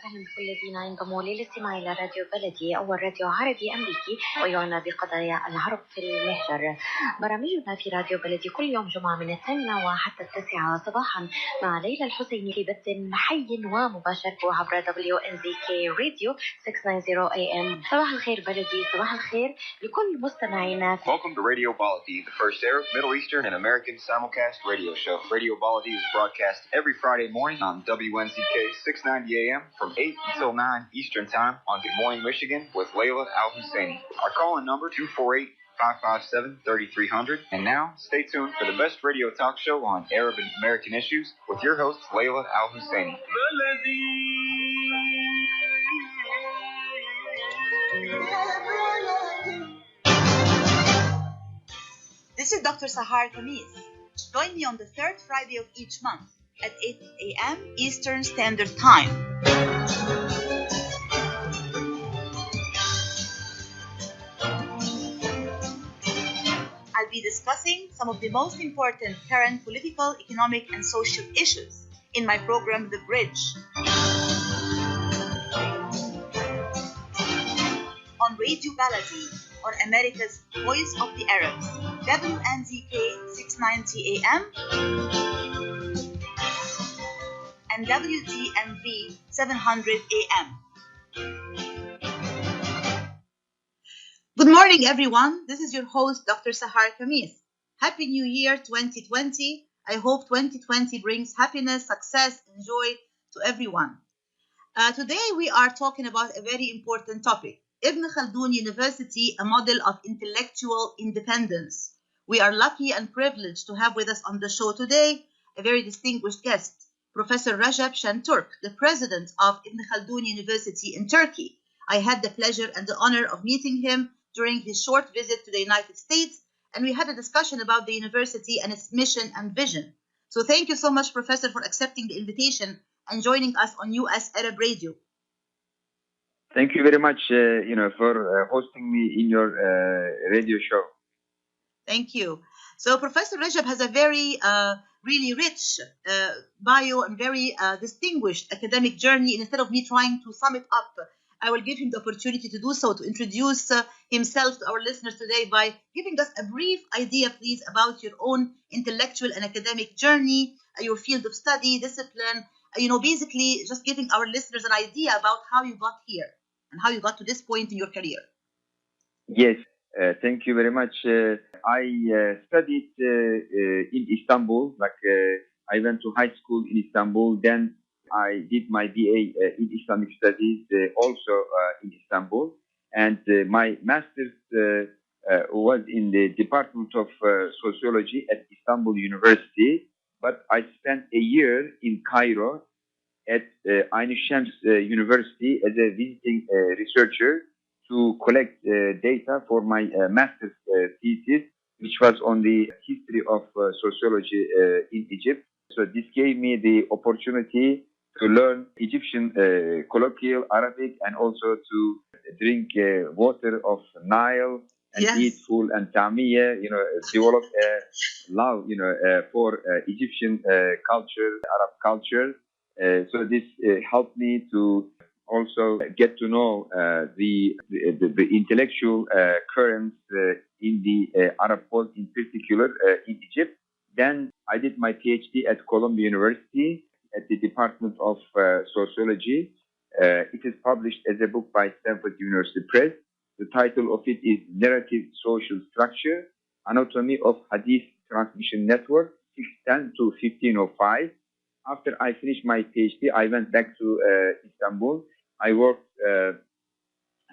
وسهلا بكل الذين ينضموا للاستماع إلى راديو بلدي أول راديو عربي أمريكي ويعنى بقضايا العرب في المهجر. برامجنا في راديو بلدي كل يوم جمعة من 8 وحتى 9 صباحا مع ليلى الحسيني في بث حي ومباشر عبر WNZK Radio 690 AM. صباح الخير بلدي، صباح الخير لكل مستمعينا. Welcome to Radio Baladi, the first Arab, Middle Eastern, and American simulcast radio show. Radio Baladi is broadcast every Friday morning on WNZK 690 AM from 8 until 9 Eastern Time on Good Morning Michigan with Layla Al-Husseini. Our call-in number 248-557-3300. And now, stay tuned for the best radio talk show on Arab and American issues with your host, Layla Al-Husseini. This is Dr. Sahar Khamis. Join me on the third Friday of each month at 8 a.m. Eastern Standard Time. I'll be discussing some of the most important current political, economic, and social issues in my program, The Bridge. On Radio Baladi, on America's Voice of the Arabs, WNZK 690 AM and WDMV 700 AM. Good morning, everyone. This is your host, Dr. Sahar Khamis. Happy New Year 2020. I hope 2020 brings happiness, success, and joy to everyone. Today, we are talking about a very important topic. Ibn Haldun University, a model of intellectual independence. We are lucky and privileged to have with us on the show today a very distinguished guest, Professor Recep Şentürk, the president of Ibn Haldun University in Turkey. I had the pleasure and the honor of meeting him during his short visit to the United States, and we had a discussion about the university and its mission and vision. So thank you so much, Professor, for accepting the invitation and joining us on US Arab Radio. Thank you very much, for hosting me in your radio show. Thank you. So Professor Recep has a very, really rich bio and very distinguished academic journey. And instead of me trying to sum it up, I will give him the opportunity to do so, to introduce himself to our listeners today by giving us a brief idea, please, about your own intellectual and academic journey, your field of study, discipline, basically just giving our listeners an idea about how you got here and how you got to this point in your career. Yes, thank you very much. I studied in Istanbul, I went to high school in Istanbul, then I did my BA in Islamic studies also in Istanbul, and my master's was in the Department of Sociology at Istanbul University, but I spent a year in Cairo at Ain Shams University as a visiting researcher to collect data for my master's thesis, which was on the history of sociology in Egypt. So this gave me the opportunity to learn Egyptian colloquial Arabic and also to drink water of Nile and eat fool and tamiyah, develop a love, for Egyptian culture, Arab culture. So this helped me to also get to know the intellectual currents in the Arab world, in particular in Egypt. Then I did my Ph.D. at Columbia University at the Department of Sociology. It is published as a book by Stanford University Press. The title of it is Narrative Social Structure, Anatomy of Hadith Transmission Network, 610 to 1505. After I finished my PhD, I went back to Istanbul. I worked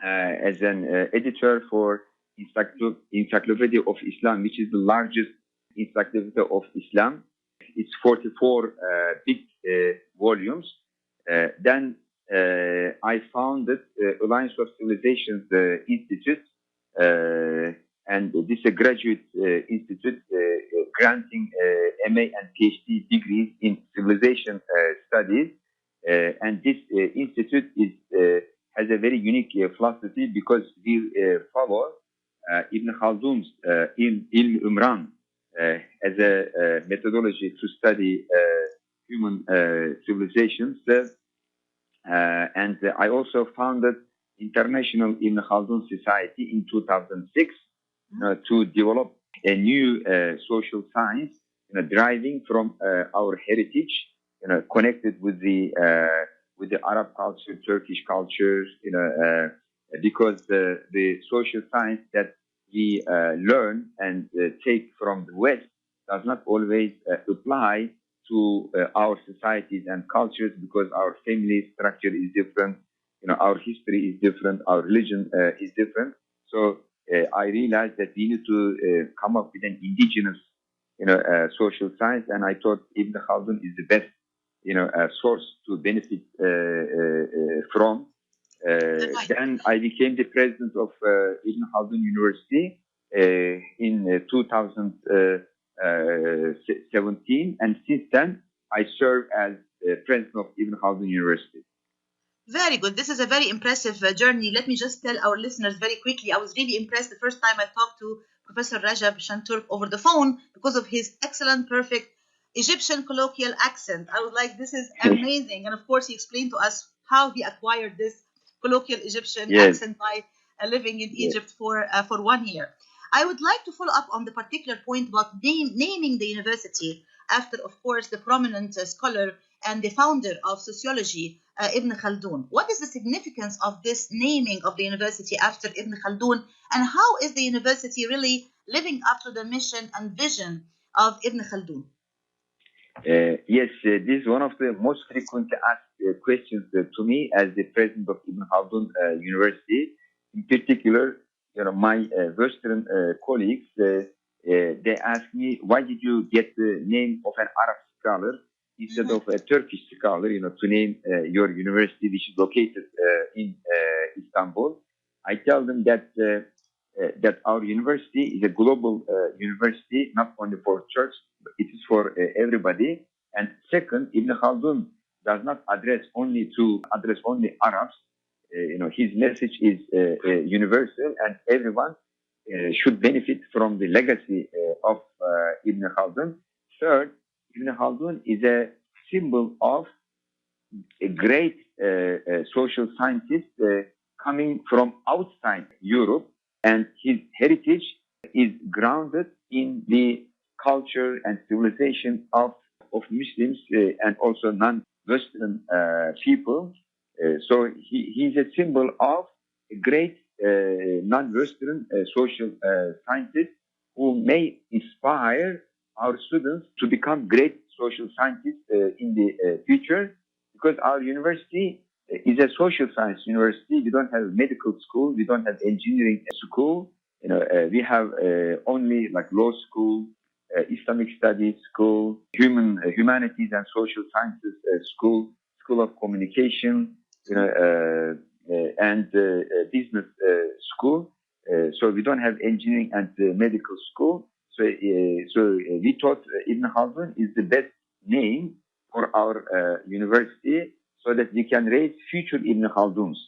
as an editor for Encyclopedia of Islam, which is the largest encyclopedia of Islam. It's 44 big volumes. Then I founded Alliance of Civilizations Institute, and this is a graduate institute granting MA and PhD degrees in civilization studies. And this institute has a very unique philosophy because we follow Ibn Haldun's Ilm Umran as a methodology to study human civilizations. And I also founded International Ibn Haldun Society in 2006 to develop a new social science, deriving from our heritage, connected with the Arab culture, Turkish culture, because the social science that we learn and take from the West does not always apply to our societies and cultures, because our family structure is different, our history is different, our religion is different. So I realized that we need to come up with an indigenous, social science, and I thought Ibn Haldun is the best, source to benefit from. Then I became the president of Ibn Haldun University in 2017, and since then I serve as president of Ibn Haldun University. Very good. This is a very impressive journey. Let me just tell our listeners very quickly. I was really impressed the first time I talked to Professor Recep Şentürk over the phone because of his excellent, perfect Egyptian colloquial accent. I was like, this is amazing. And of course, he explained to us how he acquired this colloquial Egyptian accent by living in Egypt for 1 year. I would like to follow up on the particular point about naming the university after, of course, the prominent scholar and the founder of sociology, Ibn Haldun. What is the significance of this naming of the university after Ibn Haldun, and how is the university really living up to the mission and vision of Ibn Haldun? Yes, this is one of the most frequently asked questions to me as the president of Ibn Haldun University. In particular, my Western colleagues, they ask me, why did you get the name of an Arab scholar instead of a Turkish scholar, to name your university, which is located in Istanbul? I tell them that that our university is a global university, not only for church, but it is for everybody. And second, Ibn Haldun does not address only Arabs. His message is universal, and everyone should benefit from the legacy of Ibn Haldun. Third, Ibn Haldun is a symbol of a great social scientist coming from outside Europe, and his heritage is grounded in the culture and civilization of Muslims and also non-Western people. So he's a symbol of a great non-Western social scientist who may inspire our students to become great social scientists in the future, because our university is a social science university. We don't have a medical school. We don't have engineering school. We have only like law school, Islamic studies school, humanities and social sciences school of communication, and business school. So we don't have engineering and medical school. So we thought Ibn Haldun is the best name for our university, so that we can raise future Ibn Halduns.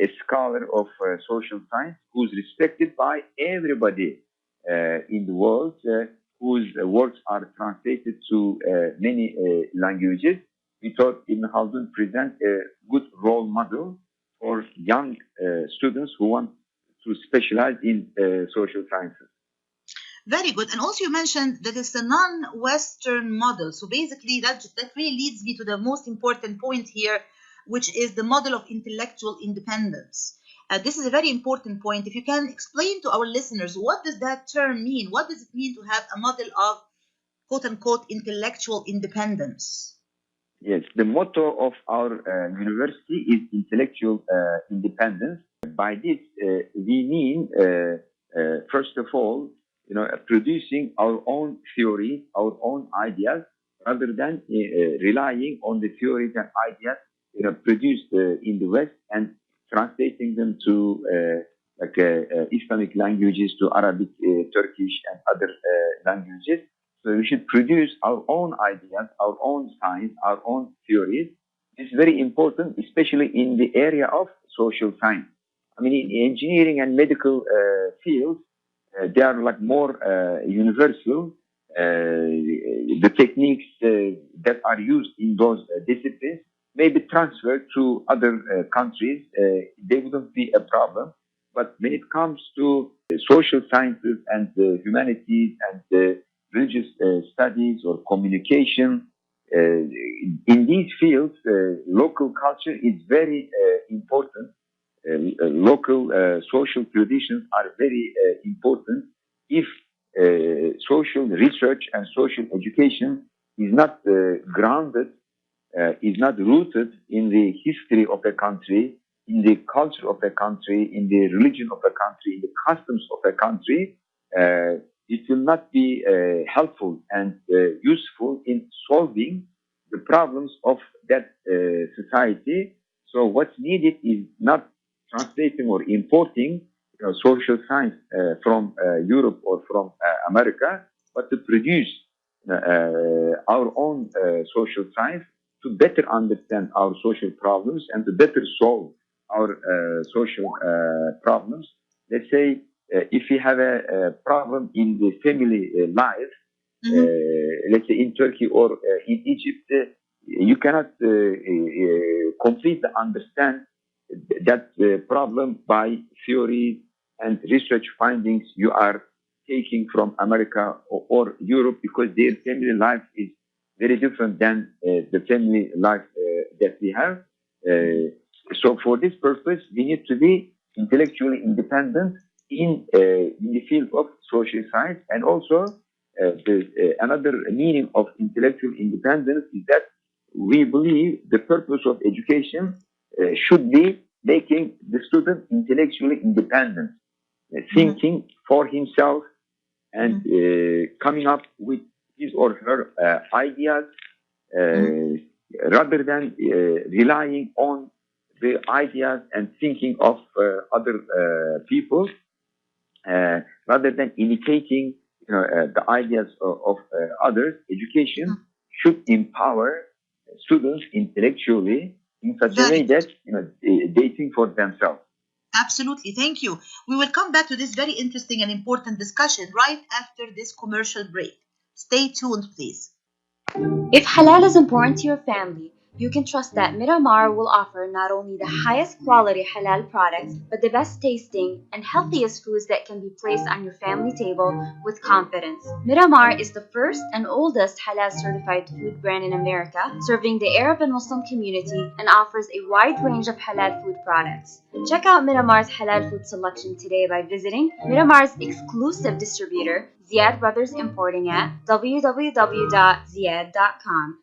A scholar of social science who's respected by everybody in the world, whose works are translated to many languages. We thought Ibn Haldun presents a good role model for young students who want to specialize in social sciences. Very good. And also you mentioned that it's a non-Western model. So basically that really leads me to the most important point here, which is the model of intellectual independence. This is a very important point. If you can explain to our listeners, what does that term mean? What does it mean to have a model of quote-unquote intellectual independence? Yes, the motto of our university is intellectual independence. By this, we mean, first of all, producing our own theories, our own ideas, rather than relying on the theories and ideas produced in the West and translating them to Islamic languages, to Arabic, Turkish, and other languages. So we should produce our own ideas, our own science, our own theories. This is very important, especially in the area of social science. I mean, in engineering and medical fields, they are like more universal. the techniques that are used in those disciplines may be transferred to other countries. They wouldn't be a problem. But when it comes to social sciences and humanities and religious studies or communication, in these fields, local culture is very important. Local social traditions are very important. If social research and social education is not grounded, is not rooted in the history of a country, in the culture of a country, in the religion of a country, in the customs of a country, it will not be helpful and useful in solving the problems of that society. So what's needed is not translating or importing social science from Europe or from America, but to produce our own social science to better understand our social problems and to better solve our social problems. Let's say if we have a problem in the family life, let's say in Turkey or in Egypt, you cannot completely understand that problem by theories and research findings you are taking from America or Europe, because their family life is very different than the family life that we have. So for this purpose, we need to be intellectually independent in the field of social science. And also another meaning of intellectual independence is that we believe the purpose of education should be making the student intellectually independent, thinking for himself and coming up with his or her ideas rather than relying on the ideas and thinking of other people, rather than imitating the ideas of others. Education should empower students intellectually in such a way that they think for themselves. Absolutely. Thank you. We will come back to this very interesting and important discussion right after this commercial break. Stay tuned, please. If halal is important to your family, you can trust that Miramar will offer not only the highest quality halal products, but the best tasting and healthiest foods that can be placed on your family table with confidence. Miramar is the first and oldest halal certified food brand in America, serving the Arab and Muslim community, and offers a wide range of halal food products. Check out Miramar's halal food selection today by visiting Miramar's exclusive distributor, Ziad Brothers Importing, at www.ziad.com.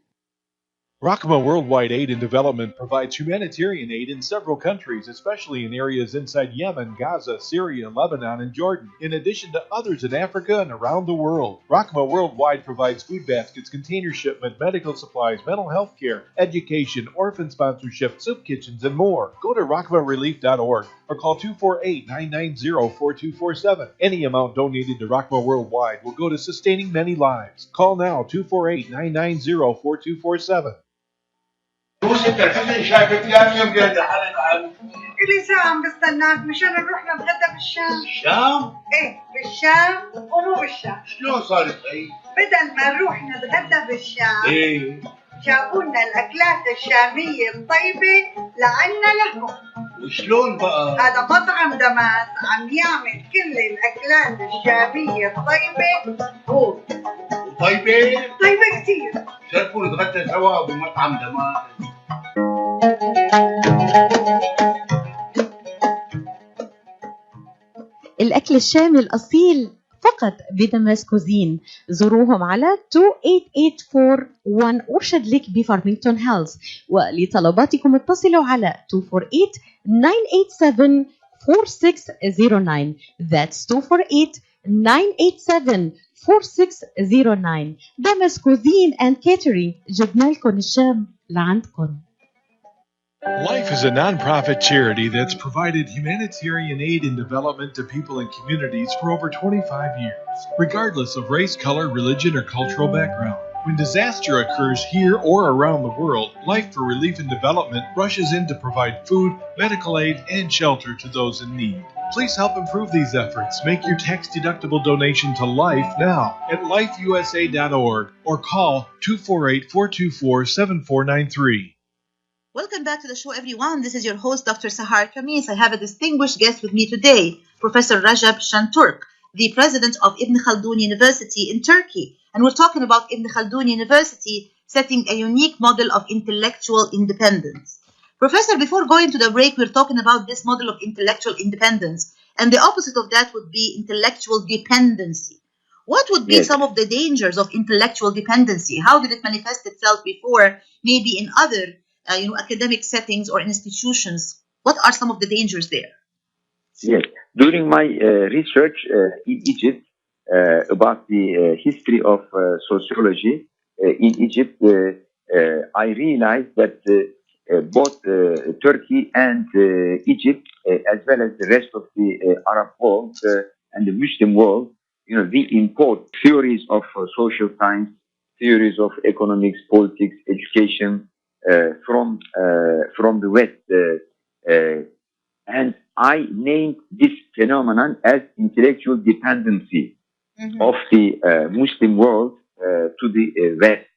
Rahma Worldwide Aid and Development provides humanitarian aid in several countries, especially in areas inside Yemen, Gaza, Syria, Lebanon, and Jordan, in addition to others in Africa and around the world. Rahma Worldwide provides food baskets, container shipment, medical supplies, mental health care, education, orphan sponsorship, soup kitchens, and more. Go to rahmarelief.org or call 248-990-4247. Any amount donated to Rahma Worldwide will go to sustaining many lives. Call now, 248-990-4247. انت الحزن شايفك ثاني يوم قاعد حالك عن إلي ساعة عم بستناك مشان نروح نتغدى بالشام. الشام؟ إيه بالشام ومو بالشام. شلون صارت هي؟ بدل ما نروح نتغدى بالشام ايه جابوا لنا الأكلات الشامية الطيبة لعنا لهم. وشلون بقى؟ هذا مطعم دماس عم يعمل كل الأكلات الشامية الطيبة هو. طيبة؟ طيبة كتير. شرفوا نتغدى سوا بمطعم دماس. الأكل الشامي الأصيل فقط بدمس كوزين. زوروهم على 28841 أرشد لك بفارمينغتون هيلز، ولطلباتكم اتصلوا على 248-987-4609. That's 248-987-4609. دمس كوزين and catering، جبنا لكم الشام لعندكم. Life is a non-profit charity that's provided humanitarian aid and development to people and communities for over 25 years, regardless of race, color, religion, or cultural background. When disaster occurs here or around the world, Life for Relief and Development rushes in to provide food, medical aid, and shelter to those in need. Please help improve these efforts. Make your tax-deductible donation to Life now at lifeusa.org or call 248-424-7493. Welcome back to the show, everyone. This is your host, Dr. Sahar Khamis. I have a distinguished guest with me today, Professor Recep Şentürk, the president of Ibn Haldun University in Turkey. And we're talking about Ibn Haldun University setting a unique model of intellectual independence. Professor, before going to the break, we're talking about this model of intellectual independence. And the opposite of that would be intellectual dependency. What would be some of the dangers of intellectual dependency? How did it manifest itself before, maybe in other academic settings or institutions? What are some of the dangers there? Yes. During my research in Egypt about the history of sociology in Egypt, I realized that both Turkey and Egypt, as well as the rest of the Arab world and the Muslim world, we import theories of social science, theories of economics, politics, education from the West. And I named this phenomenon as intellectual dependency of the Muslim world to the West.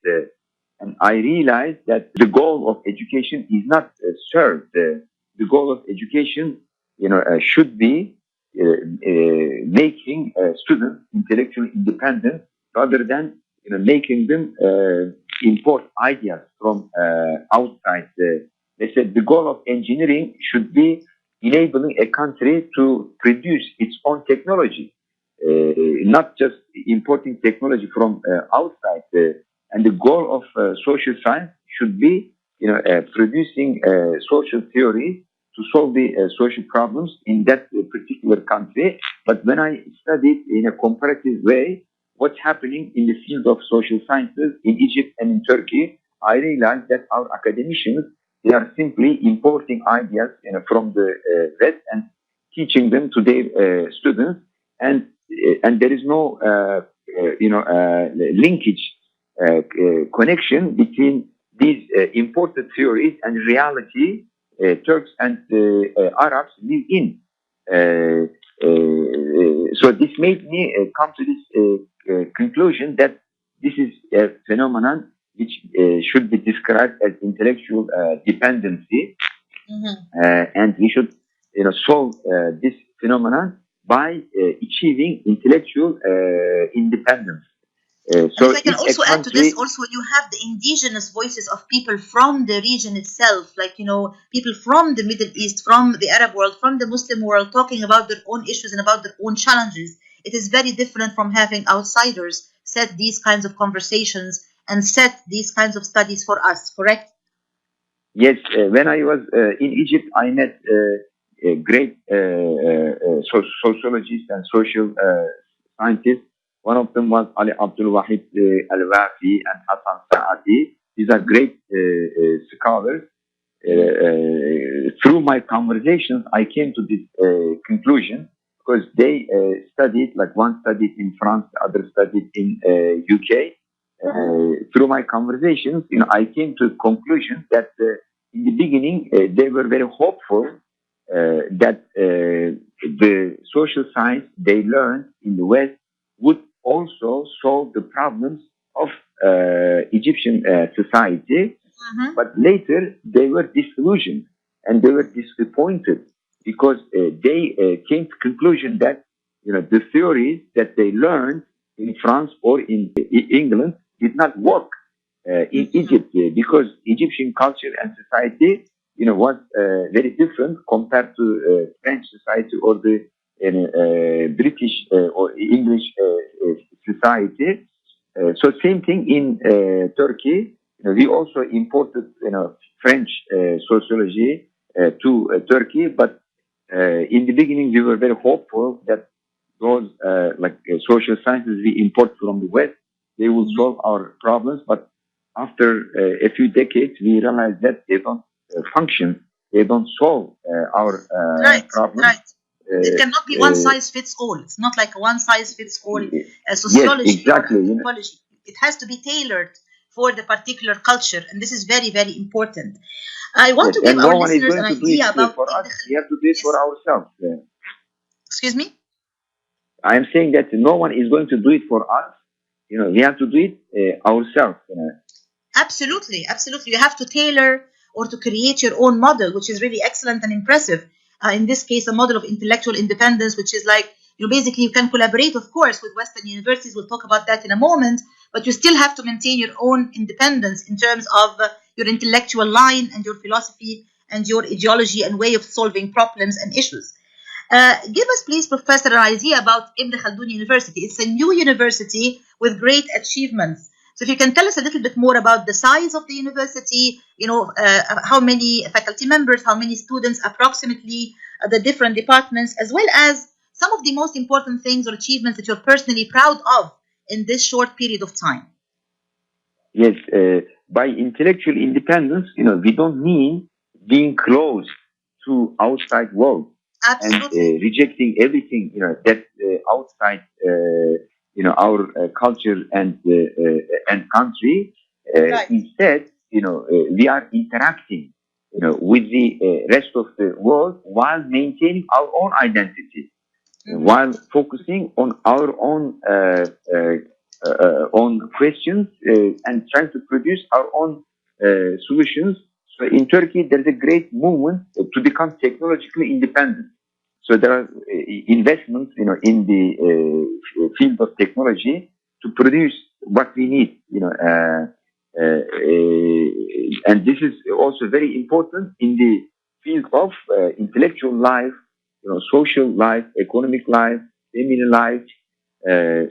And I realized that the goal of education is not served. The goal of education, should be making students intellectually independent rather than, making them import ideas from outside. They said the goal of engineering should be enabling a country to produce its own technology, not just importing technology from outside. And the goal of social science should be, producing social theory to solve the social problems in that particular country. But when I studied in a comparative way what's happening in the field of social sciences in Egypt and in Turkey, I realized that our academicians, they are simply importing ideas from the West and teaching them to their students, and there is no linkage, connection between these imported theories and reality Turks and Arabs live in. So this made me come to this conclusion that this is a phenomenon which should be described as intellectual dependency, and we should, solve this phenomenon by achieving intellectual independence. So if I can also add to this, also you have the indigenous voices of people from the region itself, like, people from the Middle East, from the Arab world, from the Muslim world, talking about their own issues and about their own challenges. It is very different from having outsiders set these kinds of conversations and set these kinds of studies for us, correct? Yes, when I was in Egypt, I met great sociologists and social scientists. One of them was Ali Abdul Wahid Al-Wafi and Hassan Saadi. These are great scholars. Through my conversations, I came to this conclusion because they studied, like one studied in France, the other studied in UK. Through my conversations, I came to the conclusion that in the beginning they were very hopeful that the social science they learned in the West would also solve the problems of Egyptian society. But later they were disillusioned and they were disappointed because they came to the conclusion that the theories that they learned in France or in England did not work in Egypt because Egyptian culture and society was very different compared to French society or the British or English society. So same thing in Turkey. We also imported French sociology to Turkey, but in the beginning we were very hopeful that those social sciences we import from the West, they will solve our problems. But after a few decades, we realized that they don't function. They don't solve our problems. Right. It cannot be one size fits all. It's not like a one size fits all sociology. Yes, exactly. Or anthropology. It has to be tailored for the particular culture, and this is very, very important. I want to give our listeners an idea about for us. We have to do it for ourselves. Excuse me? I am saying that no one is going to do it for us. You know, we have to do it ourselves. Absolutely, absolutely. You have to tailor or to create your own model, which is really excellent and impressive. In this case, a model of intellectual independence, which is like, basically you can collaborate, of course, with Western universities. We'll talk about that in a moment, but you still have to maintain your own independence in terms of your intellectual line and your philosophy and your ideology and way of solving problems and issues. Give us, please, Professor, an idea about Ibn Haldun University. It's a new university with great achievements. So if you can tell us a little bit more about the size of the university, how many faculty members, how many students approximately, the different departments, as well as some of the most important things or achievements that you're personally proud of in this short period of time. Yes, by intellectual independence, we don't mean being closed to outside world. Absolutely. And rejecting everything, that outside, our culture and country. Right. Instead, we are interacting, with the rest of the world while maintaining our own identity, while focusing on our own questions and trying to produce our own solutions. So in Turkey, there is a great movement to become technologically independent. So there are investments, in the field of technology to produce what we need, and this is also very important in the field of intellectual life, social life, economic life, family life.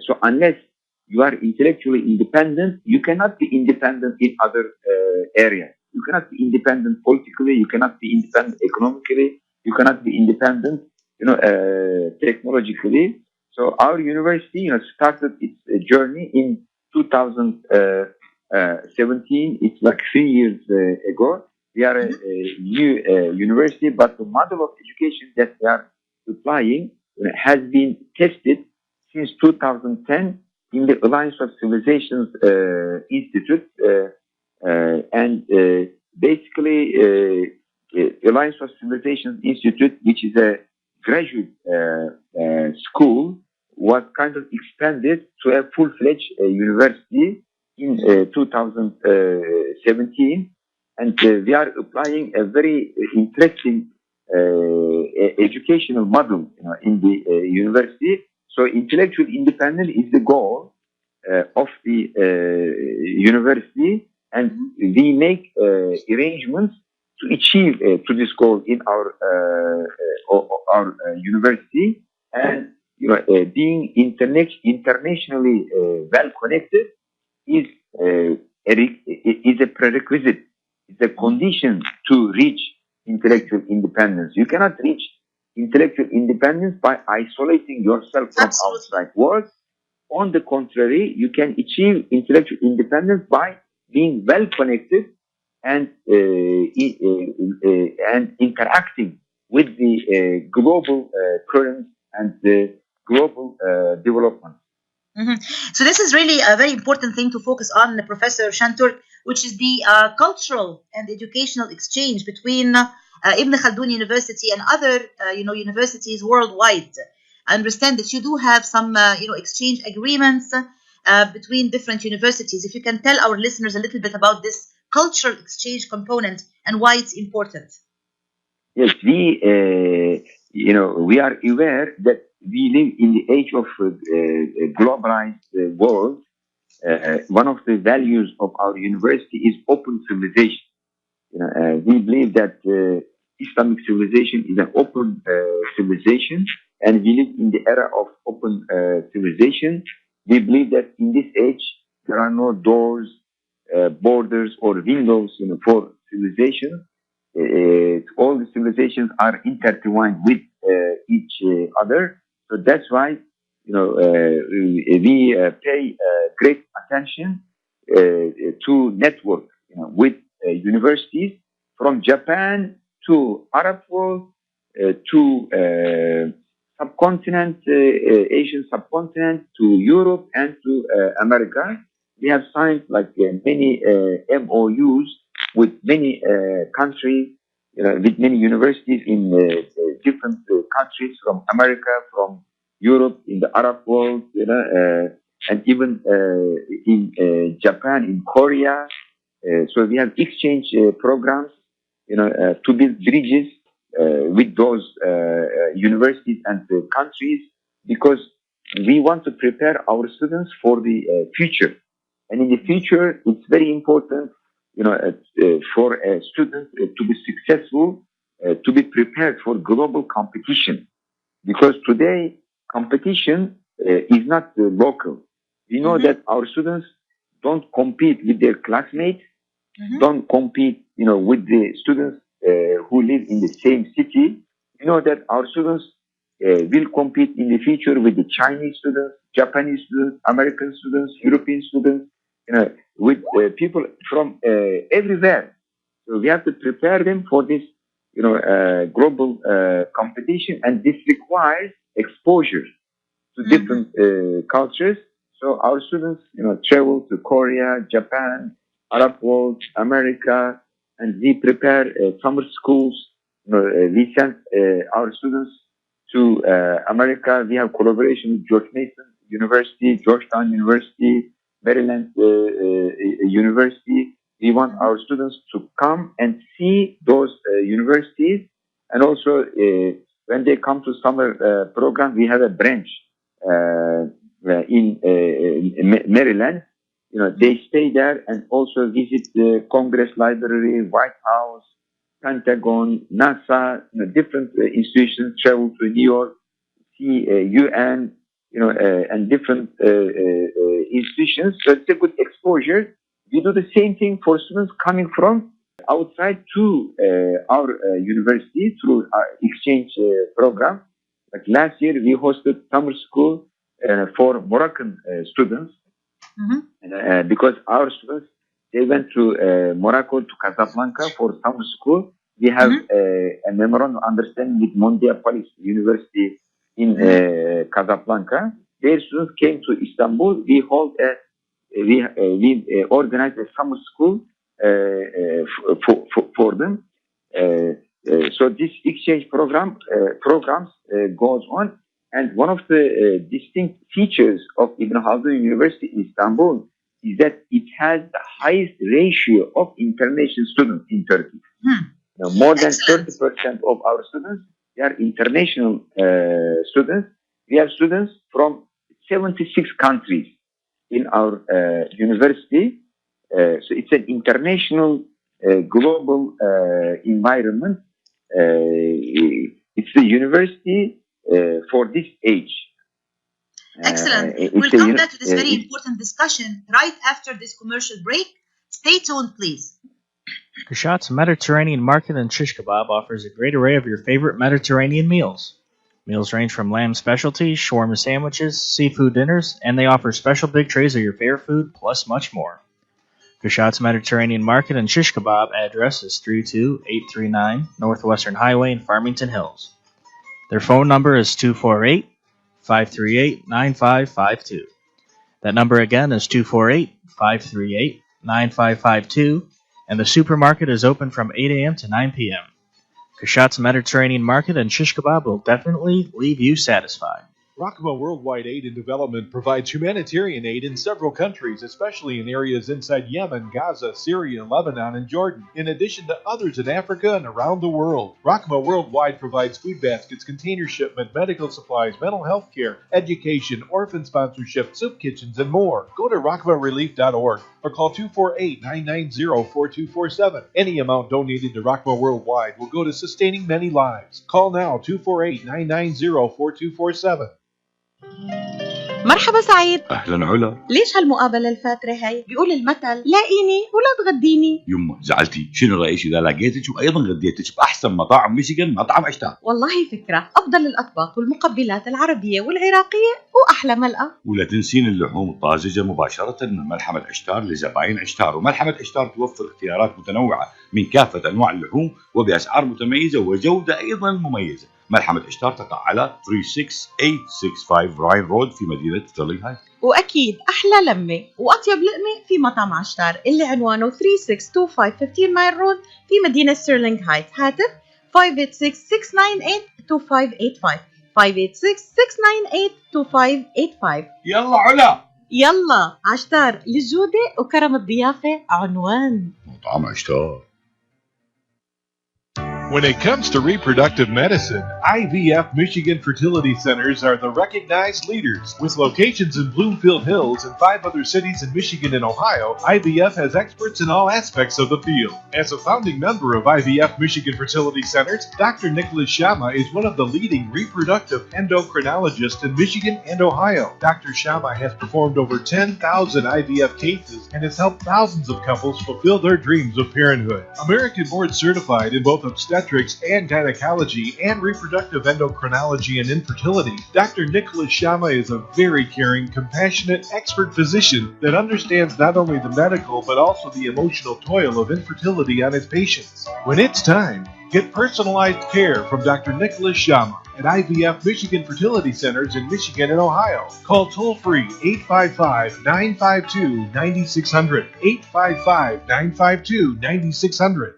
So unless you are intellectually independent, you cannot be independent in other areas. You cannot be independent politically. You cannot be independent economically. You cannot be independent, technologically. So our university, started its journey in 2017. It's like 3 years ago. We are a new university, but the model of education that we are applying has been tested since 2010 in the Alliance of Civilizations Institute, and basically Alliance of Civilizations Institute, which is a graduate school, was kind of expanded to a full-fledged university in 2017, and we are applying a very interesting educational model in the university. So intellectual independence is the goal of the university, and we make arrangements to achieve to this goal in our university. And being internationally well connected is a prerequisite. It's a condition to reach intellectual independence. You cannot reach intellectual independence by isolating yourself from outside world. On the contrary, you can achieve intellectual independence by being well connected and interacting with the global currents and the global development. So this is really a very important thing to focus on, Professor Şentürk, which is the cultural and educational exchange between Ibn Haldun University and other, universities worldwide. I understand that you do have some, exchange agreements between different universities. If you can tell our listeners a little bit about this cultural exchange component and why it's important. Yes, we are aware that we live in the age of globalized world. One of the values of our university is open civilization. We believe that Islamic civilization is an open civilization, and we live in the era of open civilization. We believe that in this age there are no doors, borders, or windows, for civilization. All the civilizations are intertwined with each other. So that's why we pay great attention to network with universities from Japan to Arab world to subcontinent, Asian subcontinent, to Europe and to America. we have signed like many MOUs with many countries, with many universities in different countries from America, from Europe, in the Arab world, and even in Japan, in Korea. So we have exchange programs, to build bridges with those universities and countries, because we want to prepare our students for the future. And in the future, it's very important, for a student to be successful, to be prepared for global competition. Because today, competition is not local. We know that our students don't compete with their classmates, don't compete, with the students who live in the same city. We know that our students will compete in the future with the Chinese students, Japanese students, American students, European students, with people from everywhere. So we have to prepare them for this, global competition, and this requires exposure to different cultures. So our students, travel to Korea, Japan, Arab world, America, and we prepare summer schools. We send our students to America. We have collaboration with George Mason University, Georgetown University, Maryland University. We want our students to come and see those universities, and also when they come to summer program, we have a branch in Maryland. They stay there and also visit the Congress Library, White House, Pentagon, NASA, different institutions, travel to New York, see UN, and different institutions. So it's a good exposure. We do the same thing for students coming from outside to our university through our exchange program. Like last year, we hosted summer school for Moroccan students, because our students, they went to Morocco, to Casablanca for summer school. We have a memorandum of understanding with Mondiapolis University in Casablanca. Their students came to Istanbul. We organized a summer school for them. So this exchange programs goes on. And one of the distinct features of Ibn Haldun University in Istanbul is that it has the highest ratio of international students in Turkey. More than 30% of our students, they are international students. We have students from 76 countries in our university. So it's an international, global environment. It's a university for this age. Excellent. We'll come back to this very important discussion right after this commercial break. Stay tuned, please. KASHAT's Mediterranean Market and Shish Kebab offers a great array of your favorite Mediterranean meals. Meals range from lamb specialties, shawarma sandwiches, seafood dinners, and they offer special big trays of your favorite food, plus much more. KASHAT's Mediterranean Market and Shish Kebab address is 32839 Northwestern Highway in Farmington Hills. Their phone number is 248-538-9552. That number again is 248-538-9552, and the supermarket is open from 8 a.m. to 9 p.m. KASHAT's Mediterranean Market and Shish Kebab will definitely leave you satisfied. Rakma Worldwide Aid and Development provides humanitarian aid in several countries, especially in areas inside Yemen, Gaza, Syria, Lebanon, and Jordan, in addition to others in Africa and around the world. Rakma Worldwide provides food baskets, container shipment, medical supplies, mental health care, education, orphan sponsorship, soup kitchens, and more. Go to rakmarelief.org or call 248-990-4247. Any amount donated to Rakma Worldwide will go to sustaining many lives. Call now 248-990-4247. مرحبا سعيد. اهلا علا. ليش هالمقابله الفاتره هي؟ بيقول المثل لاقيني ولا تغديني. يمه زعلتي، شنو رايك اذا لقيتك وايضا غديتك باحسن مطاعم ميشيغان، مطعم عشتار؟ والله فكره، افضل الاطباق والمقبلات العربيه والعراقيه واحلى ملقا. ولا تنسين اللحوم الطازجه مباشره من ملحمه عشتار لزباين عشتار، وملحمه عشتار توفر اختيارات متنوعه من كافه انواع اللحوم وباسعار متميزه وجوده ايضا مميزه. ملحمة إشتار تقع على 36865 راين رود في مدينة ستيرلينغ هايت. وأكيد أحلى لمة وأطيب لقمة في مطعم عشتار اللي عنوانه 3625 15 مايل رود في مدينة ستيرلينغ هايت. هاتف 586-698-2585 586-698-2585. يلا علا، يلا عشتار، للجودة وكرم الضيافة عنوان. مطعم إشتار. When it comes to reproductive medicine, IVF Michigan fertility centers are the recognized leaders. With locations in Bloomfield Hills and 5 other cities in Michigan and Ohio, IVF has experts in all aspects of the field. As a founding member of IVF Michigan Fertility Centers, Dr. Nicholas Shama is one of the leading reproductive endocrinologists in Michigan and Ohio. Dr. Shama has performed over 10,000 IVF cases and has helped thousands of couples fulfill their dreams of parenthood. American board certified in both obstetrics and gynecology and reproductive endocrinology and infertility, Dr. Nicholas Shama is a very caring, compassionate, expert physician that understands not only the medical but also the emotional toil of infertility on his patients. When it's time, get personalized care from Dr. Nicholas Shama at IVF Michigan Fertility Centers in Michigan and Ohio. Call toll-free 855-952-9600, 855-952-9600.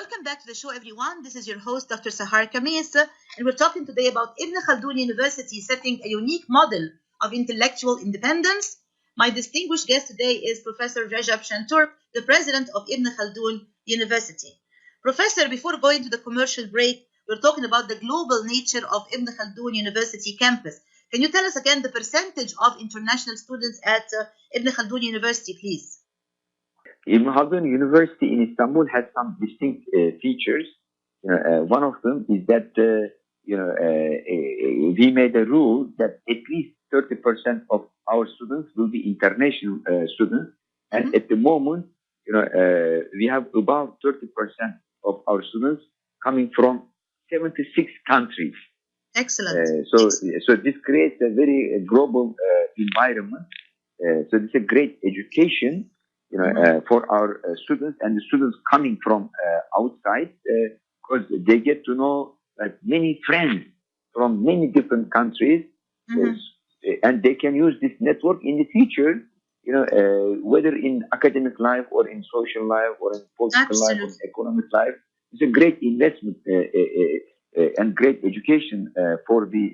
Welcome back to the show, everyone. This is your host, Dr. Sahar Khamis, and we're talking today about Ibn Haldun University setting a unique model of intellectual independence. My distinguished guest today is Professor Recep Şentürk, the president of Ibn Haldun University. Professor, before going to the commercial break, we're talking about the global nature of Ibn Haldun University campus. Can you tell us again the percentage of international students at Ibn Haldun University, please? Ibn Haldun University in Istanbul has some distinct features. One of them is that we made a rule that at least 30% of our students will be international students, and at the moment, we have about 30% of our students coming from 76 countries. Excellent. So this creates a very global environment. So it's a great education. For our students and the students coming from outside, because they get to know many friends from many different countries, and they can use this network in the future, whether in academic life or in social life or in political life or economic life. It's a great investment and great education for the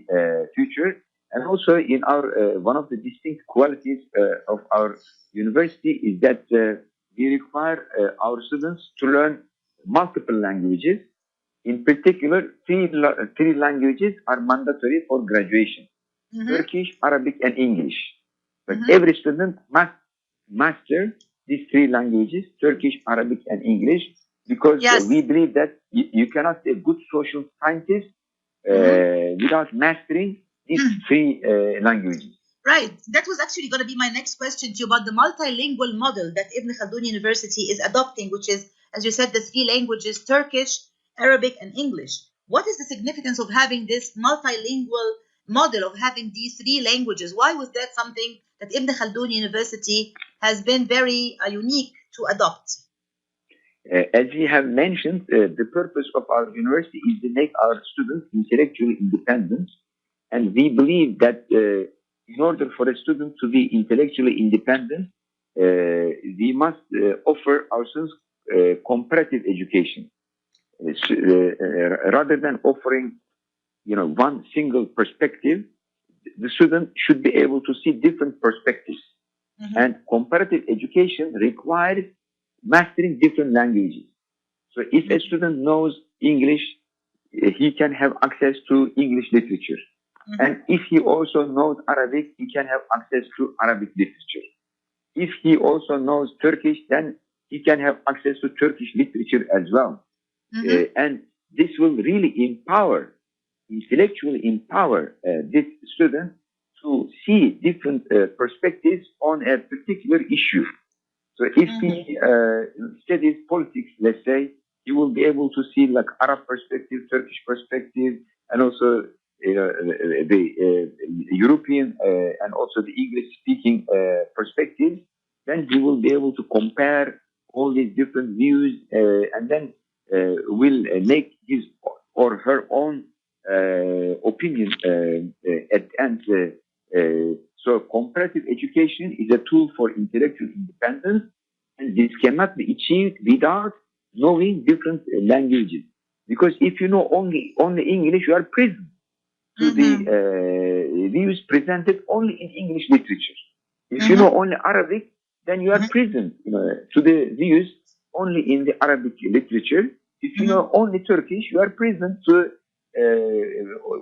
future. And also, in our one of the distinct qualities of our university is that we require our students to learn multiple languages. In particular, three languages are mandatory for graduation: Turkish, Arabic, and English. But every student must master these three languages: Turkish, Arabic, and English, because we believe that you cannot be a good social scientist without mastering these three languages. Right. That was actually going to be my next question to you about the multilingual model that Ibn Haldun University is adopting, which is, as you said, the three languages: Turkish, Arabic, and English. What is the significance of having this multilingual model, of having these three languages? Why was that something that Ibn Haldun University has been very unique to adopt? As we have mentioned, the purpose of our university is to make our students intellectually independent. And we believe that in order for a student to be intellectually independent, we must offer our students comparative education. Rather than offering, one single perspective, the student should be able to see different perspectives. And comparative education requires mastering different languages. So if a student knows English, he can have access to English literature. And if he also knows Arabic, he can have access to Arabic literature. If he also knows Turkish, then he can have access to Turkish literature as well. And this will really intellectually empower this student to see different perspectives on a particular issue. So if he studies politics, let's say, he will be able to see like Arab perspective, Turkish perspective, and also the European and also the English-speaking perspectives. Then he will be able to compare all these different views and then will make his or her own opinion at the end. So comparative education is a tool for intellectual independence, and this cannot be achieved without knowing different languages. Because if you know only English, you are prison to the views presented only in English literature. If you know only Arabic, then you are prison to the views only in the Arabic literature. If you know only Turkish, you are prison to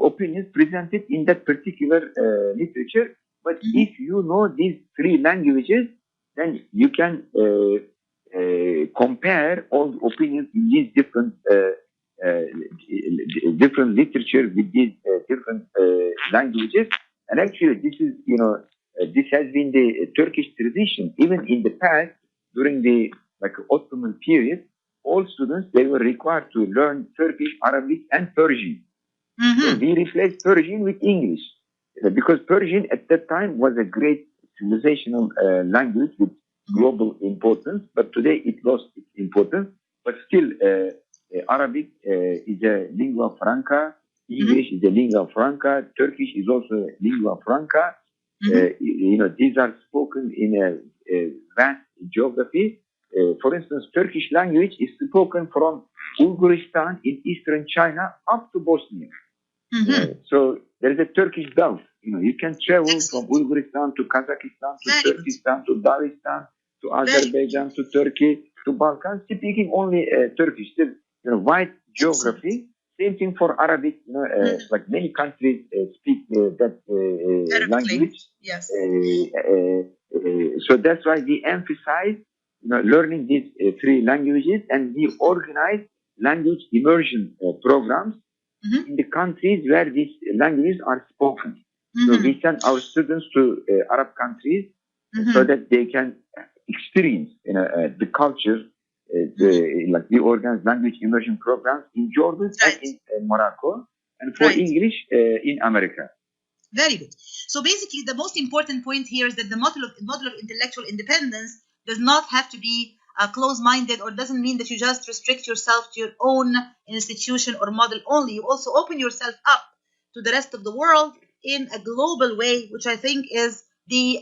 opinions presented in that particular literature. But if you know these three languages, then you can compare all the opinions in these different literature with these different languages. And actually, this is this has been the Turkish tradition. Even in the past, during the Ottoman period, all students, they were required to learn Turkish, Arabic, and Persian. So we replaced Persian with English because Persian at that time was a great civilizational language with global importance. But today it lost its importance. But still, Arabic is a lingua franca. English is a lingua franca. Turkish is also a lingua franca. These are spoken in a vast geography. For instance, Turkish language is spoken from Uyghuristan in eastern China up to Bosnia. So there is a Turkish belt. You can travel from Uyghuristan to Kazakhstan to Turkestan to Dagestan to Azerbaijan to Turkey to Balkans, speaking only Turkish. Still, wide geography. Same thing for Arabic. Like many countries speak that language. Yes. So that's why we emphasize learning these three languages, and we organize language immersion programs in the countries where these languages are spoken. So we send our students to Arab countries so that they can experience the culture. We organize language immersion programs in Jordan and in Morocco, and for English in America. Very good. So basically, the most important point here is that the model of intellectual independence does not have to be close-minded, or doesn't mean that you just restrict yourself to your own institution or model only. You also open yourself up to the rest of the world in a global way, which I think is the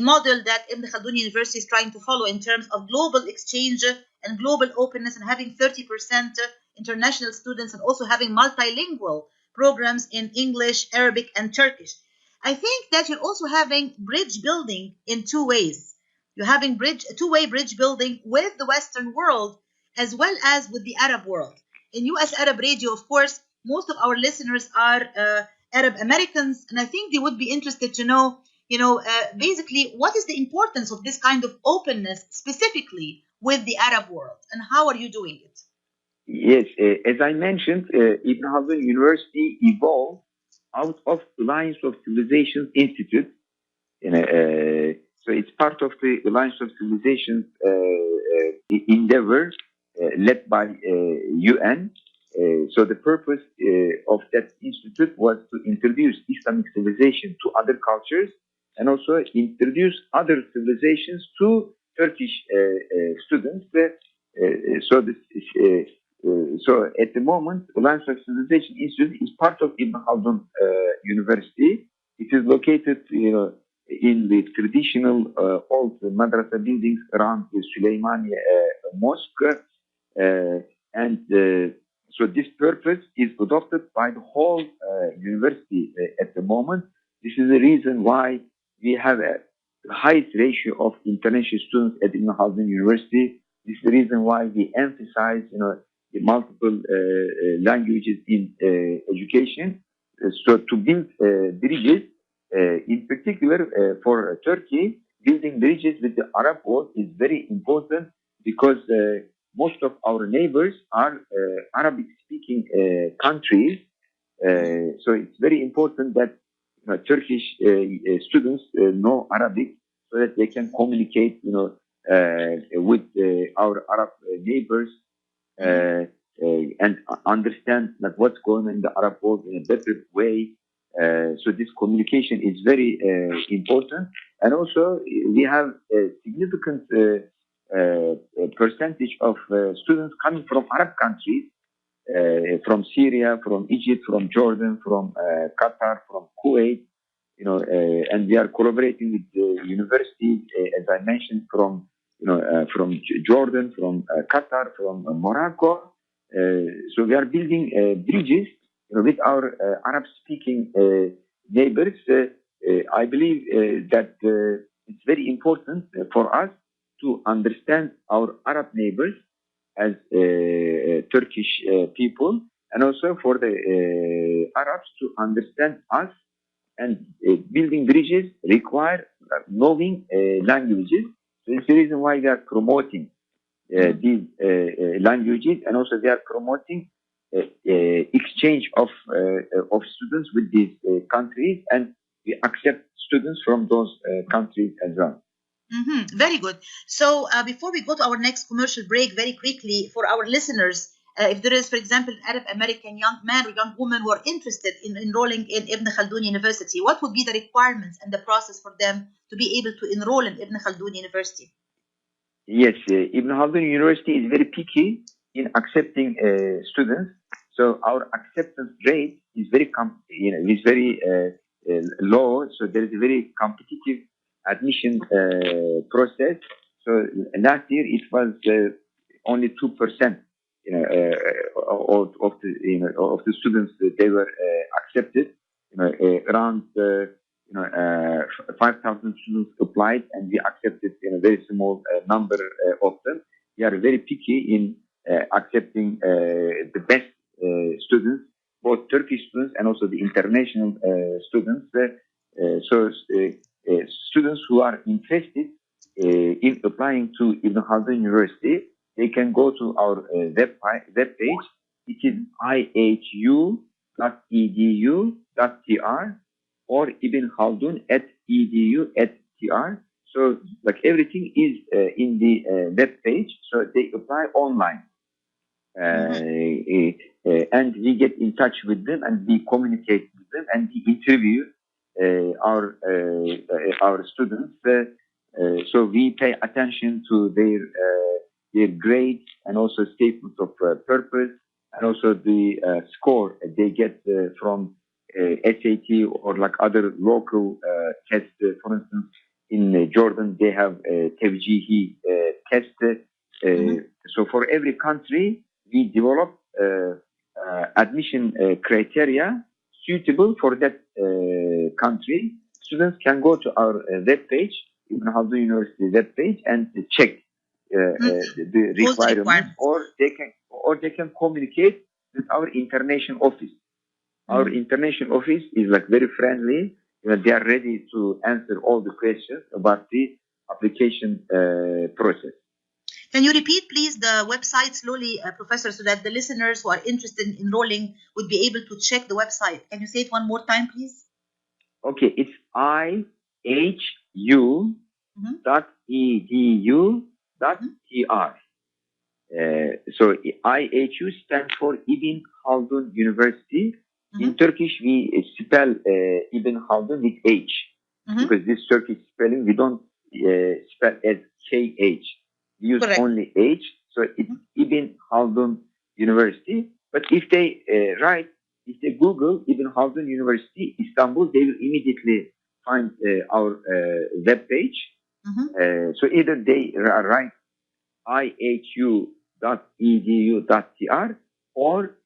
model that Ibn Haldun University is trying to follow in terms of global exchange and global openness, and having 30% international students, and also having multilingual programs in English, Arabic, and Turkish. I think that you're also having bridge building in two ways. You're having two-way bridge building with the Western world as well as with the Arab world. In US Arab Radio, of course, most of our listeners are Arab Americans, and I think they would be interested to know, basically, what is the importance of this kind of openness specifically with the Arab world, and how are you doing it? Yes, as I mentioned, Ibn Haldun University evolved out of Alliance of Civilizations Institute. So it's part of the Alliance of Civilizations endeavor led by UN. So the purpose of that institute was to introduce Islamic civilization to other cultures, and also introduce other civilizations to Turkish students. So at the moment, Alliance of Civilization Institute is part of Ibn Haldun University. It is located, in the traditional old madrasa buildings around the Süleymaniye Mosque, and so this purpose is adopted by the whole university at the moment. This is the reason why we have the highest ratio of international students at Ibn Haldun University. This is the reason why we emphasize, the multiple languages in education. So to build bridges, in particular for Turkey, building bridges with the Arab world is very important, because most of our neighbors are Arabic-speaking countries. So it's very important that Turkish students know Arabic, so that they can communicate, with our Arab neighbors and understand what's going on in the Arab world in a better way. So this communication is very important, and also we have a significant percentage of students coming from Arab countries. from Syria, from Egypt, from Jordan, from Qatar, from Kuwait, and we are collaborating with universities, as I mentioned, from from Jordan, from Qatar, from Morocco. So we are building bridges with our Arab-speaking neighbors. I believe that it's very important for us to understand our Arab neighbors as Turkish people, and also for the Arabs to understand us. And building bridges require knowing languages. So it's the reason why we are promoting these languages, and also they are promoting exchange of students with these countries, and we accept students from those countries as well. Very good. So before we go to our next commercial break, very quickly for our listeners, if there is, for example, an Arab American young man or young woman who are interested in enrolling in Ibn Haldun University, what would be the requirements and the process for them to be able to enroll in Ibn Haldun University? Yes, Ibn Haldun University is very picky in accepting students. So our acceptance rate is very low. So there is a very competitive admission process. So last year it was only 2%, of the students that they were accepted. Around 5,000 students applied, and we accepted a very small number of them. We are very picky in accepting the best students, both Turkish students and also the international students. Students who are interested in applying to Ibn Haldun University, they can go to our web page. It is ihu.edu.tr or Ibn Haldun @edu.tr. So, like everything is in the web page. So they apply online, and we get in touch with them, and we communicate with them, and we interview our students. So we pay attention to their grades, and also statements of purpose, and also the score they get from SAT or like other local tests. For instance, in Jordan, they have a TEVGIHI test. So for every country, we develop admission criteria suitable for that country. Students can go to our web page, Ibn Haldun University web page, and check the requirements, or they can communicate with our international office. Our international office is like very friendly. They are ready to answer all the questions about the application process. Can you repeat, please, the website slowly, Professor, so that the listeners who are interested in enrolling would be able to check the website? Can you say it one more time, please? Okay, it's ihu.edu.tr. So IHU stands for Ibn Haldun University. In Turkish, we spell Ibn Haldun with H, because this Turkish spelling, we don't spell as KH. We use only H. So it's Ibn Haldun University. But if they if they Google Ibn Haldun University Istanbul, they will immediately find our web page. So either they write ihu.edu.tr or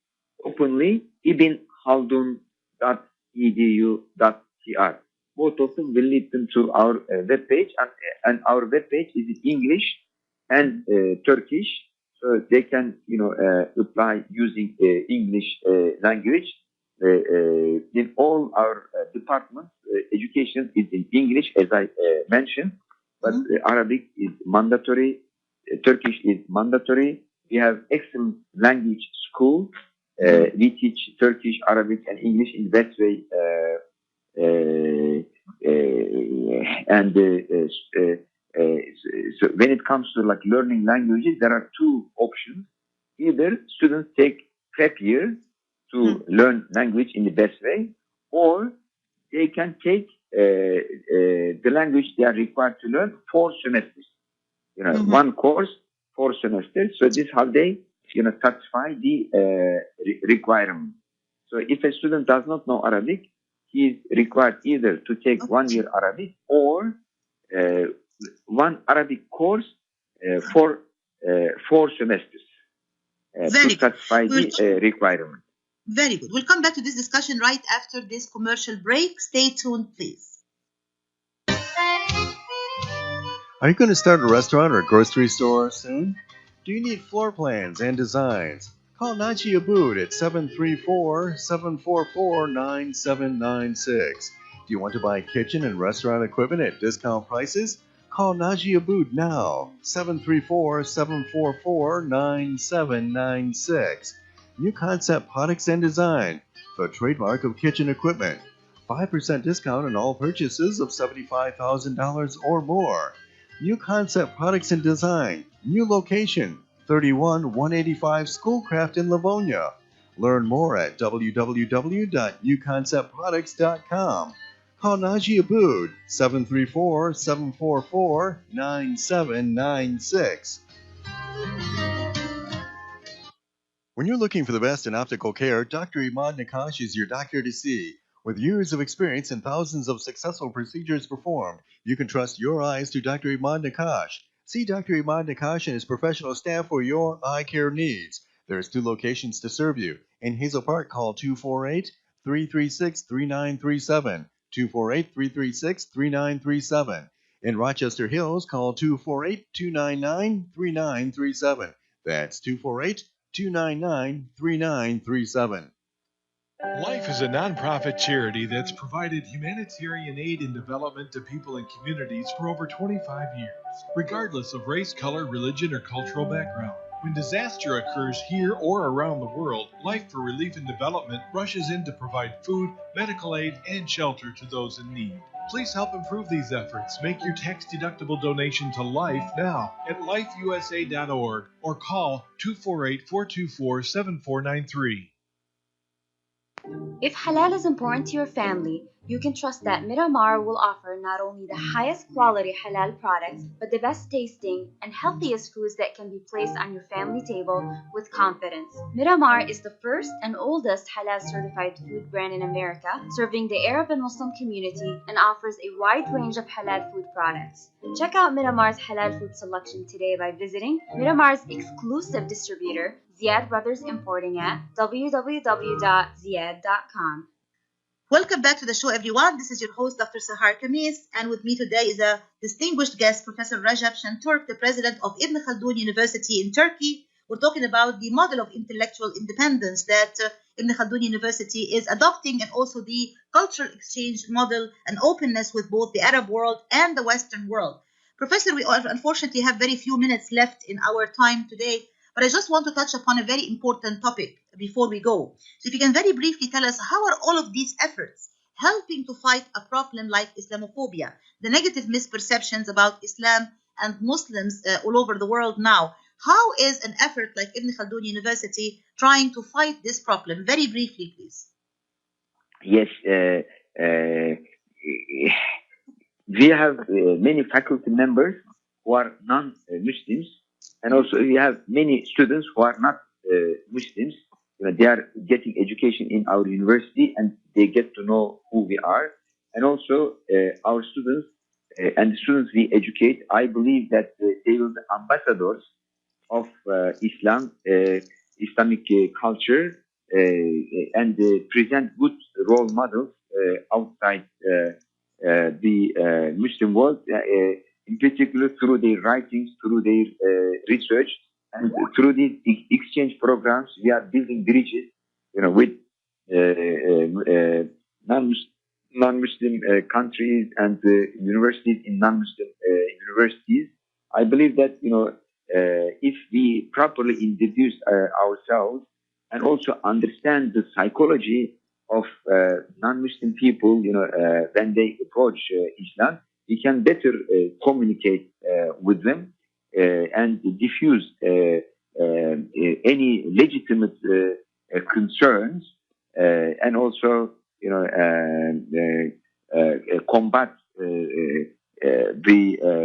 openly ibnhaldun.edu.tr. Both of them will lead them to our web page, and our web page is in English and Turkish, so they can apply using English language. In all our departments, education is in English, as I mentioned, but Arabic is mandatory. Turkish is mandatory. We have excellent language school. We teach Turkish, Arabic, and English in that way. So when it comes to like learning languages, there are two options. Either students take prep year to learn language in the best way, or they can take the language they are required to learn 4 semesters. One course, 4 semesters. So this is how they satisfy the requirement. So if a student does not know Arabic, he is required either to take 1 year Arabic or one Arabic course for 4 semesters to satisfy the requirement. Very good. We'll come back to this discussion right after this commercial break. Stay tuned, please. Are you going to start a restaurant or a grocery store soon? Do you need floor plans and designs? Call Naji Abood at 734-744-9796. Do you want to buy kitchen and restaurant equipment at discount prices? Call Naji Abood now, 734-744-9796. New Concept Products and Design, the trademark of kitchen equipment. 5% discount on all purchases of $75,000 or more. New Concept Products and Design, new location, 31185 Schoolcraft in Livonia. Learn more at www.newconceptproducts.com. Call Naji Abood, 734-744-9796. When you're looking for the best in optical care, Dr. EMAD NAKKASH is your doctor to see. With years of experience and thousands of successful procedures performed, you can trust your eyes to Dr. EMAD NAKKASH. See Dr. EMAD NAKKASH and his professional staff for your eye care needs. There's 2 locations to serve you. In Hazel Park, call 248-336-3937. 248-336-3937. In Rochester Hills, call 248-299-3937. That's 248-299-3937. Life is a nonprofit charity that's provided humanitarian aid and development to people and communities for over 25 years, regardless of race, color, religion, or cultural background. When disaster occurs here or around the world, Life for Relief and Development rushes in to provide food, medical aid, and shelter to those in need. Please help improve these efforts. Make your tax-deductible donation to Life now at lifeusa.org or call 248-424-7493. If halal is important to your family, you can trust that Miramar will offer not only the highest quality halal products, but the best tasting and healthiest foods that can be placed on your family table with confidence. Miramar is the first and oldest halal certified food brand in America, serving the Arab and Muslim community, and offers a wide range of halal food products. Check out Miramar's halal food selection today by visiting Miramar's exclusive distributor, Ziad Brothers Importing at www.ziad.com. Welcome back to the show, everyone. This is your host, Dr. Sahar Khamis, and with me today is a distinguished guest, Professor Recep Şentürk, the president of Ibn Haldun University in Turkey. We're talking about the model of intellectual independence that Ibn Haldun University is adopting, and also the cultural exchange model and openness with both the Arab world and the Western world. Professor, we unfortunately have very few minutes left in our time today, but I just want to touch upon a very important topic before we go. So if you can very briefly tell us, how are all of these efforts helping to fight a problem like Islamophobia, the negative misperceptions about Islam and Muslims all over the world now? How is an effort like Ibn Haldun University trying to fight this problem? Very briefly, please. Yes, we have many faculty members who are non-Muslims, and also we have many students who are not Muslims. They are getting education in our university, and they get to know who we are. And also our students and the students we educate, I believe that they will be ambassadors of Islam, Islamic culture, and present good role models outside the Muslim world, in particular through their writings, through their research, and through these exchange programs. We are building bridges, with non-Muslim countries and universities in non-Muslim universities. I believe that if we properly introduce ourselves and also understand the psychology of non-Muslim people, when they approach Islam, we can better communicate with them and diffuse any legitimate concerns, and also combat the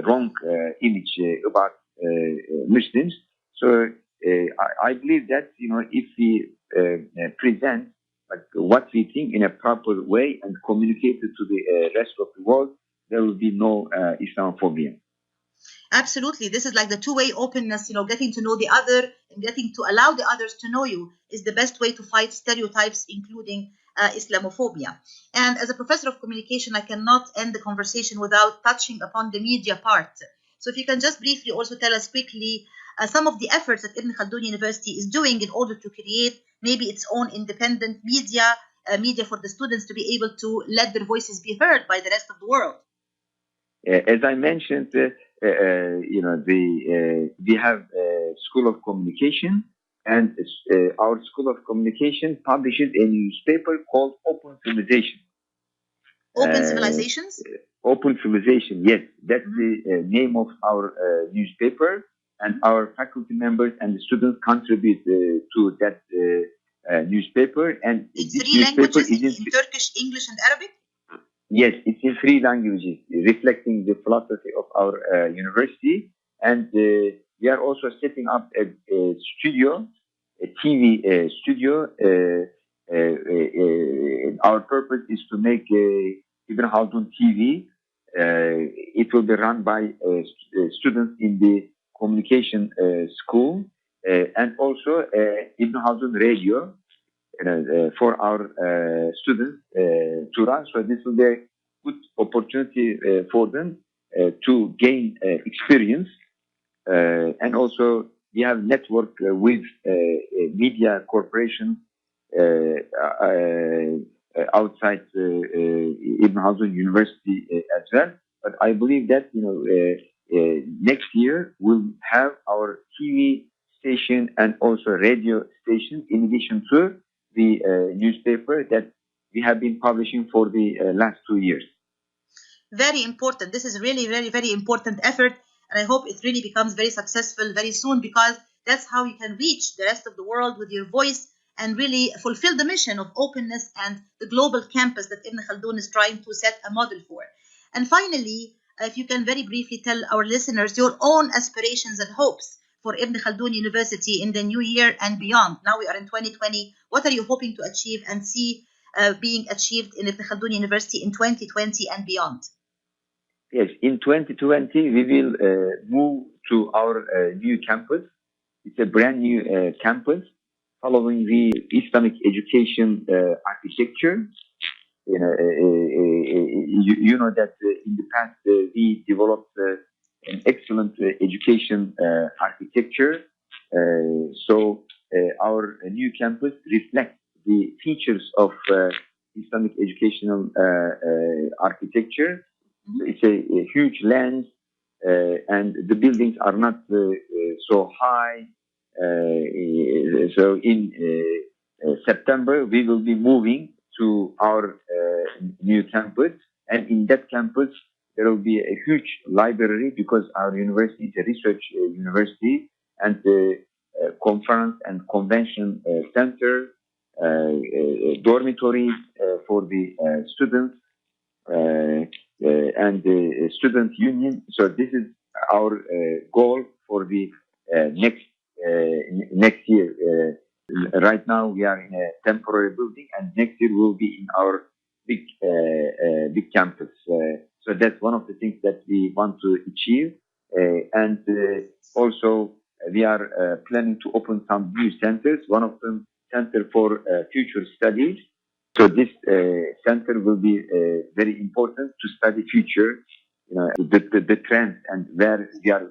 wrong image about Muslims. So I believe that if we present like what we think in a proper way and communicate it to the rest of the world, there will be no Islamophobia. Absolutely. This is like the two-way openness, getting to know the other and getting to allow the others to know you is the best way to fight stereotypes, including Islamophobia. And as a professor of communication, I cannot end the conversation without touching upon the media part. So if you can just briefly also tell us quickly some of the efforts that Ibn Haldun University is doing in order to create maybe its own independent media for the students to be able to let their voices be heard by the rest of the world. As I mentioned, we have a School of Communication, and our School of Communication publishes a newspaper called Open Civilization. Open Civilizations? Open Civilization, yes. That's the name of our newspaper, and our faculty members and the students contribute to that newspaper. And it's this three newspaper languages in Turkish, English, and Arabic? Yes, it's in 3 languages, reflecting the philosophy of our university. And we are also setting up a studio, a TV studio. Our purpose is to make Ibn Haldun TV. It will be run by students in the communication school, and also Ibn Haldun radio. For our students to run. So this will be a good opportunity for them to gain experience. And also we have network with media corporations outside Ibn Haldun University as well. But I believe that next year we'll have our TV station and also radio station in addition to the newspaper that we have been publishing for the last 2 years. Very important. This is really very, very important effort, and I hope it really becomes very successful very soon, because that's how you can reach the rest of the world with your voice and really fulfill the mission of openness and the global campus that Ibn Haldun is trying to set a model for. And finally, if you can very briefly tell our listeners your own aspirations and hopes for Ibn Haldun University in the new year and beyond. Now we are in 2020. What are you hoping to achieve and see being achieved in Ibn Haldun University in 2020 and beyond? Yes, in 2020, we will move to our new campus. It's a brand new campus following the Islamic education architecture. You know that in the past we developed an excellent education architecture. So our new campus reflects the features of Islamic educational architecture. It's a huge land, and the buildings are not so high. So in September, we will be moving to our new campus, and in that campus, there will be a huge library, because our university is a research university, and conference and convention center, dormitories for the students, and the student union. So this is our goal for the next year. Right now we are in a temporary building, and next year we'll be in our big campus. So that's one of the things that we want to achieve. And also we are planning to open some new centers. One of them, Center for Future Studies. So this center will be very important to study future, the trends and where we are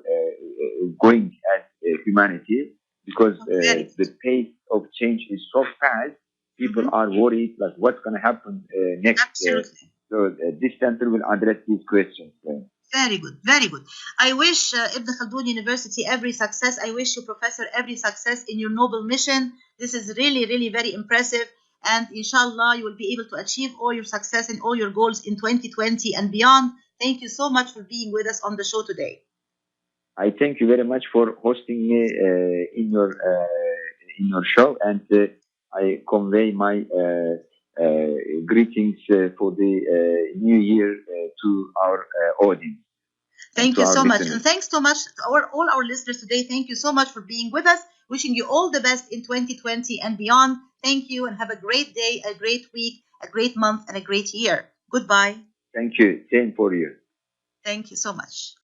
going as humanity, because the pace of change is so fast. People are worried, like what's going to happen next. So this center will address these questions. Very good, very good. I wish Ibn Haldun University every success. I wish you, Professor, every success in your noble mission. This is really, really very impressive. And inshallah, you will be able to achieve all your success and all your goals in 2020 and beyond. Thank you so much for being with us on the show today. I thank you very much for hosting me in your show, and I convey my greetings for the new year to our audience. Thank to you our so much. listeners. And thanks so much to all our listeners today. Thank you so much for being with us. Wishing you all the best in 2020 and beyond. Thank you and have a great day, a great week, a great month, and a great year. Goodbye. Thank you. Same for you. Thank you so much.